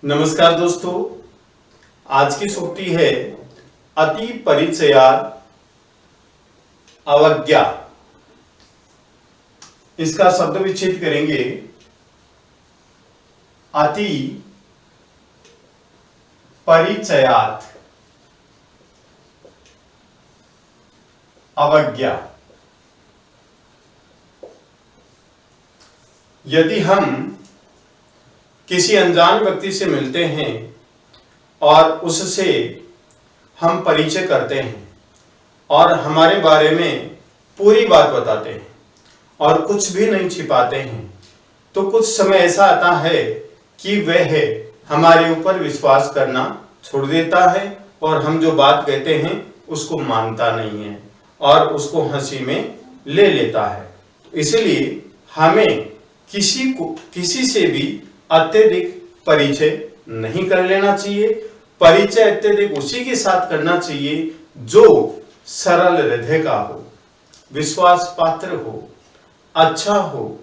नमस्कार दोस्तों, आज की सूक्ति है अति परिचयात् अवज्ञा। इसका शब्द विच्छेद करेंगे अति परिचयात् अवज्ञा। यदि हम किसी अनजान व्यक्ति से मिलते हैं और उससे हम परिचय करते हैं और हमारे बारे में पूरी बात बताते हैं और कुछ भी नहीं छिपाते हैं, तो कुछ समय ऐसा आता है कि वह हमारे ऊपर विश्वास करना छोड़ देता है और हम जो बात कहते हैं उसको मानता नहीं है और उसको हंसी में ले लेता है। इसलिए हमें किसी से भी अत्यधिक परिचय नहीं कर लेना चाहिए। परिचय अत्यधिक उसी के साथ करना चाहिए जो सरल हृदय का हो, विश्वास पात्र हो, अच्छा हो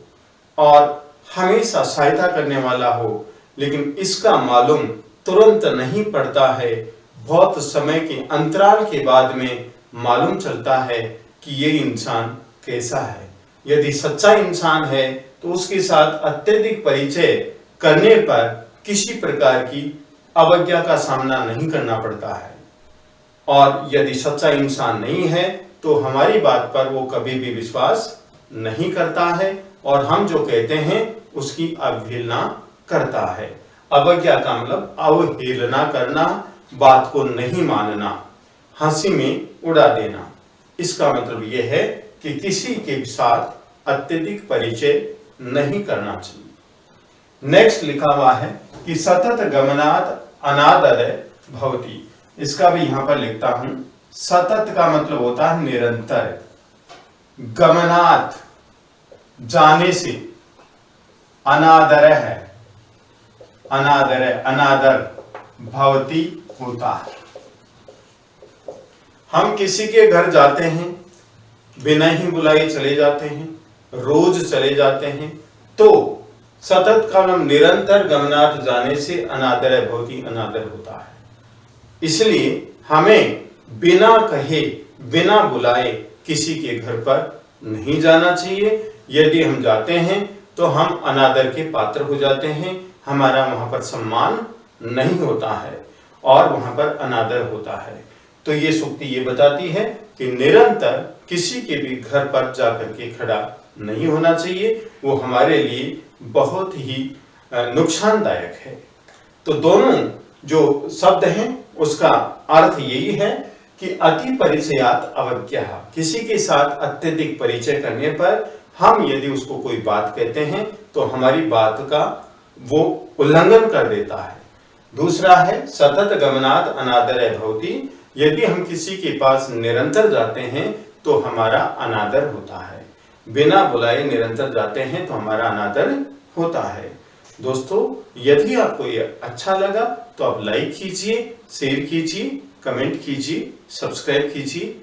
और हमेशा सहायता करने वाला हो। लेकिन इसका मालूम तुरंत नहीं पड़ता है, बहुत समय के अंतराल के बाद में मालूम चलता है कि ये इंसान कैसा है। यदि सच्चा इंसान है तो उसके साथ अत्यधिक परिचय करने पर किसी प्रकार की अवज्ञा का सामना नहीं करना पड़ता है, और यदि सच्चा इंसान नहीं है तो हमारी बात पर वो कभी भी विश्वास नहीं करता है और हम जो कहते हैं उसकी अवहेलना करता है। अवज्ञा का मतलब अवहेलना करना, बात को नहीं मानना, हंसी में उड़ा देना। इसका मतलब यह है कि किसी के साथ अत्यधिक परिचय नहीं करना चाहिए। नेक्स्ट लिखा हुआ है कि सतत गमनात् अनादर भवति। इसका भी यहां पर लिखता हूं। सतत का मतलब होता है निरंतर, गमनात् जाने से, अनादर है, अनादर भवति होता है। हम किसी के घर जाते हैं, बिना ही बुलाए चले जाते हैं, रोज चले जाते हैं, तो सतत का नाम निरंतर गमनात् जाने से अनादर भवति, अनादर होता है। इसलिए हमें बिना कहे, बिना बुलाए किसी के घर पर नहीं जाना चाहिए। यदि हम जाते हैं तो हम अनादर के पात्र हो जाते हैं, हमारा वहां पर सम्मान नहीं होता है और वहां पर अनादर होता है। तो ये सूक्ति ये बताती है कि निरंतर किसी के भी घर पर जाकर के खड़ा नहीं होना चाहिए, वो हमारे लिए बहुत ही नुकसानदायक है। तो दोनों जो शब्द हैं उसका अर्थ यही है कि अति परिचयात् अवज्ञा। किसी के साथ अत्यधिक परिचय करने पर हम यदि उसको कोई बात कहते हैं तो हमारी बात का वो उल्लंघन कर देता है। दूसरा है सतत गमनात् अनादर भवति। यदि हम किसी के पास निरंतर जाते हैं तो हमारा अनादर होता है, बिना बुलाए निरंतर जाते हैं तो हमारा अनादर होता है। दोस्तों, यदि आपको ये अच्छा लगा तो आप लाइक कीजिए, शेयर कीजिए, कमेंट कीजिए, सब्सक्राइब कीजिए।